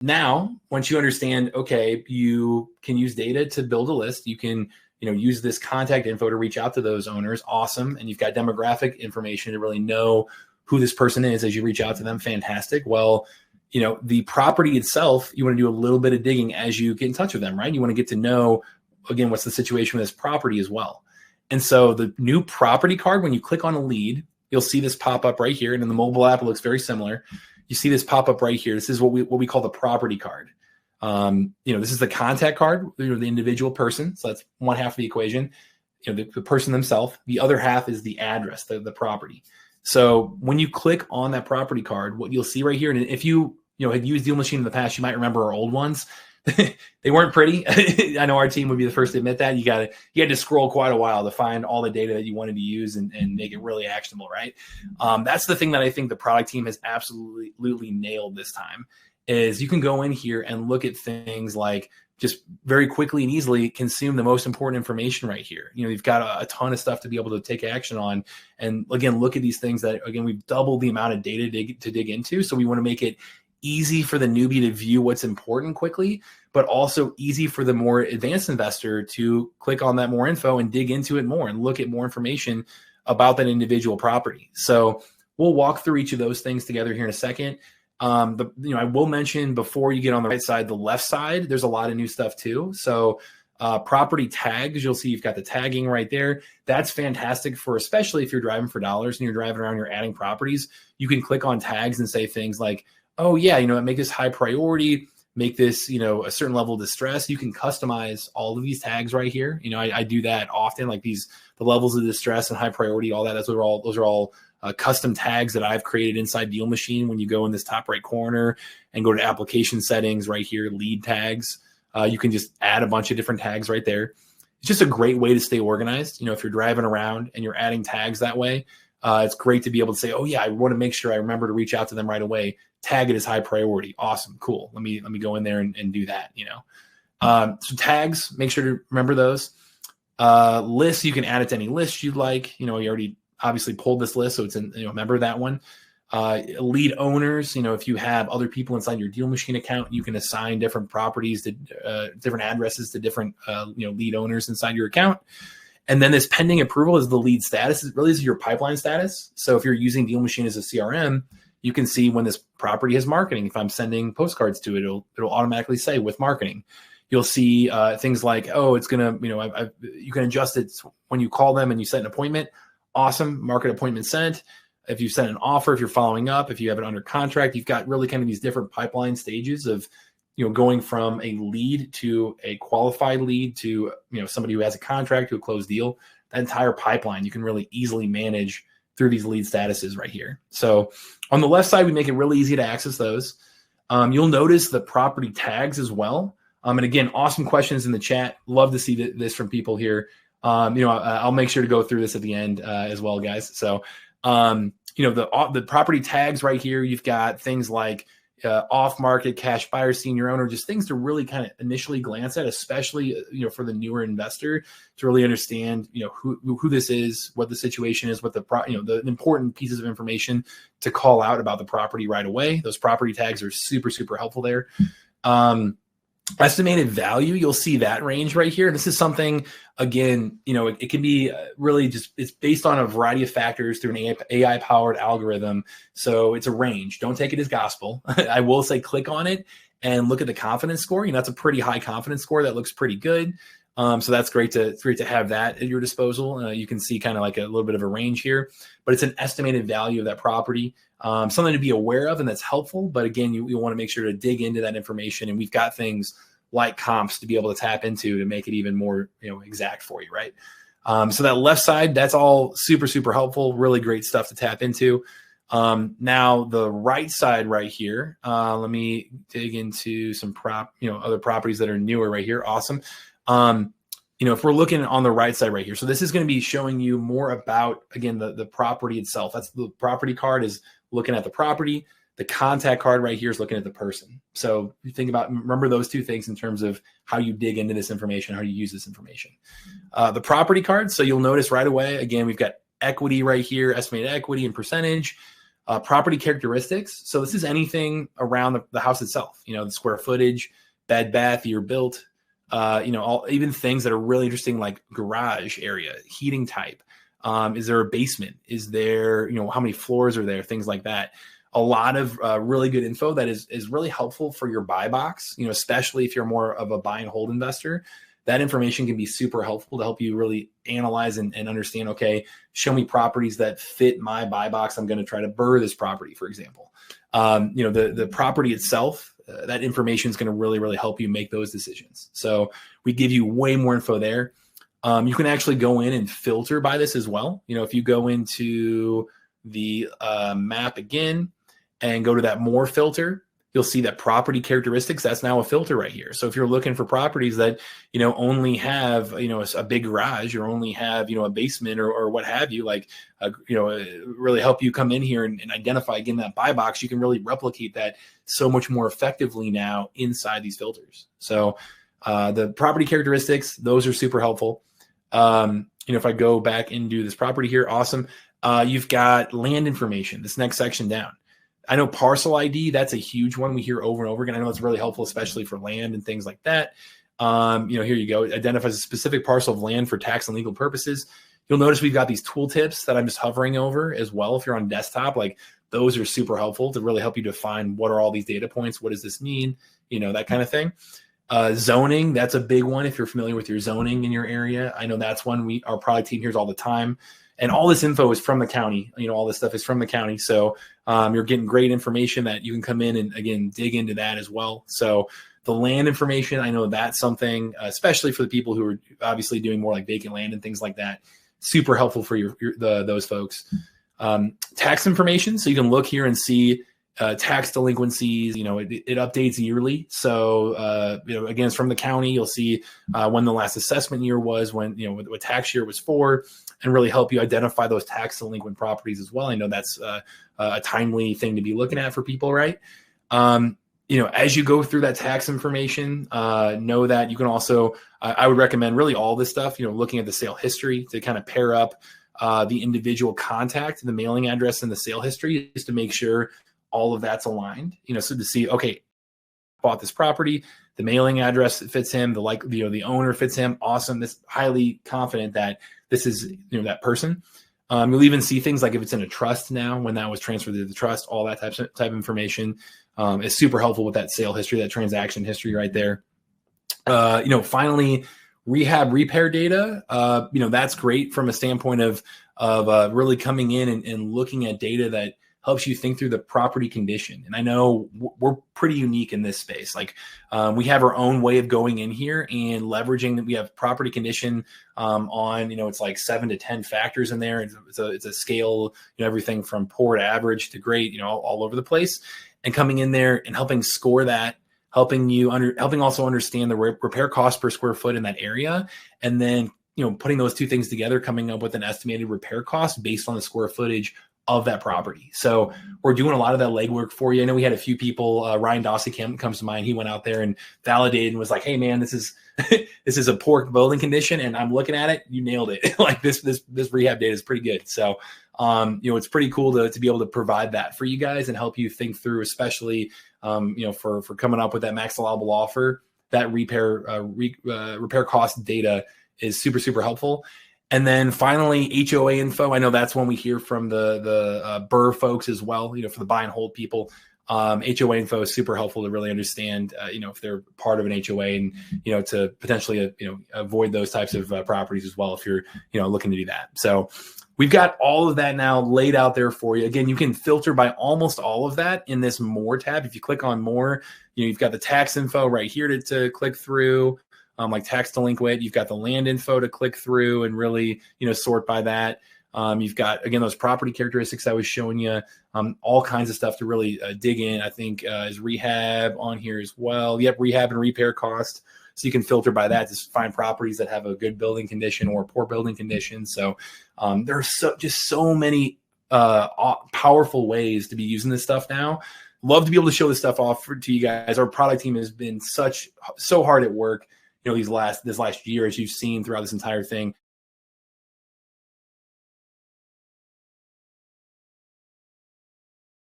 Now, once you understand, okay, you can use data to build a list. You can, use this contact info to reach out to those owners. Awesome. And you've got demographic information to really know who this person is as you reach out to them. Fantastic. Well, the property itself, you want to do a little bit of digging as you get in touch with them, right? You want to get to know, again, what's the situation with this property as well. And so the new property card, when you click on a lead, you'll see this pop up right here. And in the mobile app, it looks very similar. You see this pop up right here. This is what we call the property card. This is the contact card, the individual person. So that's one half of the equation, the person themselves. The other half is the address, the property. So when you click on that property card, what you'll see right here, and if you had used DealMachine in the past, you might remember our old ones. They weren't pretty. I know our team would be the first to admit that. You had to scroll quite a while to find all the data that you wanted to use and make it really actionable, right? That's the thing that I think the product team has absolutely nailed this time, is you can go in here and look at things like just very quickly and easily consume the most important information right here. You've got a ton of stuff to be able to take action on. And again, look at these things that, again, we've doubled the amount of data to dig into. So we want to make it easy for the newbie to view what's important quickly, but also easy for the more advanced investor to click on that more info and dig into it more and look at more information about that individual property. So we'll walk through each of those things together here in a second. I will mention before you get on the right side, the left side, there's a lot of new stuff too. So property tags, you'll see you've got the tagging right there. That's fantastic for, especially if you're driving for dollars and you're driving around, you're adding properties. You can click on tags and say things like, oh yeah, make this high priority, make this, a certain level of distress. You can customize all of these tags right here. I do that often, like the levels of distress and high priority, all that. Those are all custom tags that I've created inside DealMachine. When you go in this top right corner and go to application settings right here, lead tags, you can just add a bunch of different tags right there. It's just a great way to stay organized. If you're driving around and you're adding tags that way, it's great to be able to say, oh yeah, I want to make sure I remember to reach out to them right away. Tag it as high priority. Awesome. Cool. Let me go in there and do that. So tags, make sure to remember those. Lists, you can add it to any list you'd like. You already obviously pulled this list, so it's in, remember that one. Lead owners, if you have other people inside your DealMachine account, you can assign different properties to different addresses to different, lead owners inside your account. And then this pending approval is the lead status. It really is your pipeline status. So if you're using DealMachine as a CRM, you can see when this property has marketing. If I'm sending postcards to it, it'll automatically say with marketing. You'll see things like, oh, it's going to, you can adjust it when you call them and you set an appointment. Awesome. Market appointment sent. If you send an offer, if you're following up, if you have it under contract, you've got really kind of these different pipeline stages of, going from a lead to a qualified lead to, somebody who has a contract to a closed deal. That entire pipeline you can really easily manage through these lead statuses right here. So on the left side, we make it really easy to access those. You'll notice the property tags as well. And again, awesome questions in the chat. Love to see this from people here. I'll make sure to go through this at the end as well, guys. So, the property tags right here, you've got things like off-market, cash buyer, senior owner, just things to really kind of initially glance at, especially, for the newer investor to really understand, who this is, what the situation is, what the important pieces of information to call out about the property right away. Those property tags are super, super helpful there. Estimated value, you'll see that range right here. This is something, again, it can be really just, it's based on a variety of factors through an AI-powered algorithm. So it's a range. Don't take it as gospel. I will say click on it and look at the confidence score. That's a pretty high confidence score. That looks pretty good. So that's great to have that at your disposal. You can see kind of like a little bit of a range here, but it's an estimated value of that property. Something to be aware of, and that's helpful. But again, you want to make sure to dig into that information. And we've got things like comps to be able to tap into to make it even more, exact for you, right? So that left side, that's all super, super helpful. Really great stuff to tap into. Now the right side right here, let me dig into some other properties that are newer right here. Awesome. If we're looking on the right side right here, so this is going to be showing you more about, again, the property itself. That's the property card is looking at the property. The contact card right here is looking at the person. So you remember those two things in terms of how you dig into this information, how you use this information. The property card. So you'll notice right away, again, we've got equity right here, estimated equity and percentage. Property characteristics. So this is anything around the house itself, the square footage, bed, bath, year built, even things that are really interesting, like garage area, heating type. Is there a basement? Is there, how many floors are there? Things like that. A lot of really good info that is really helpful for your buy box, especially if you're more of a buy and hold investor. That information can be super helpful to help you really analyze and understand, okay, show me properties that fit my buy box. I'm going to try to burr this property, for example. The property itself, that information is going to really, really help you make those decisions. So we give you way more info there. You can actually go in and filter by this as well. If you go into the map again and go to that more filter, you'll see that property characteristics, that's now a filter right here. So if you're looking for properties that, only have, a big garage, or only have, a basement or what have you, really help you come in here and identify, again, that buy box, you can really replicate that so much more effectively now inside these filters. So the property characteristics, those are super helpful. If I go back into this property here, awesome. You've got land information, this next section down. I know parcel ID, that's a huge one we hear over and over again. I know it's really helpful, especially for land and things like that. Here you go. It identifies a specific parcel of land for tax and legal purposes. You'll notice we've got these tooltips that I'm just hovering over as well. If you're on desktop, those are super helpful to really help you define what are all these data points? What does this mean? That kind of thing. Zoning, that's a big one. If you're familiar with your zoning in your area, I know that's one our product team hears all the time. And all this info is from the county. All this stuff is from the county. So you're getting great information that you can come in and, again, dig into that as well. So the land information, I know that's something, especially for the people who are obviously doing more like vacant land and things like that, super helpful for those folks. Tax information, so you can look here and see tax delinquencies. It updates yearly. So, again, it's from the county. You'll see when the last assessment year was, when, what tax year it was for, and really help you identify those tax delinquent properties as well. I know that's a timely thing to be looking at for people, right? As you go through that tax information, know that you can also, I would recommend really all this stuff, looking at the sale history to kind of pair up the individual contact, the mailing address, and the sale history, just to make sure all of that's aligned, so to see, okay, bought this property, the mailing address fits him, the owner fits him. Awesome. This highly confident that this is, that person. You'll even see things like if it's in a trust now, when that was transferred to the trust, all that type of information is super helpful with that sale history, that transaction history right there. Finally, rehab repair data, that's great from a standpoint of really coming in and looking at data that helps you think through the property condition. And I know we're pretty unique in this space. We have our own way of going in here and leveraging that. We have property condition on, it's like 7 to 10 factors in there. It's a scale, everything from poor to average to great, all over the place, and coming in there and helping score that, helping also understand the repair cost per square foot in that area. And then, putting those two things together, coming up with an estimated repair cost based on the square footage of that property. So we're doing a lot of that legwork for you. I know we had a few people, Ryan Dawson Kamp comes to mind. He went out there and validated and was like, hey man, this is a poor building condition. And I'm looking at it. You nailed it. This rehab data is pretty good. So, it's pretty cool to be able to provide that for you guys and help you think through, especially, for coming up with that max allowable offer. That repair cost data is super, super helpful. And then finally, HOA info. I know that's one we hear from the Burr folks as well, for the buy and hold people. HOA info is super helpful to really understand, if they're part of an HOA and, to potentially, avoid those types of properties as well if you're, looking to do that. So we've got all of that now laid out there for you. Again, you can filter by almost all of that in this More tab. If you click on More, you've got the tax info right here to click through. Like tax delinquent, you've got the land info to click through and really, sort by that. You've got, again, those property characteristics I was showing you, all kinds of stuff to really dig in. I think is rehab on here as well. Yep, rehab and repair cost. So you can filter by that to find properties that have a good building condition or poor building condition. So there are just so many powerful ways to be using this stuff now. Love to be able to show this stuff off to you guys. Our product team has been so hard at work. This last year, as you've seen throughout this entire thing,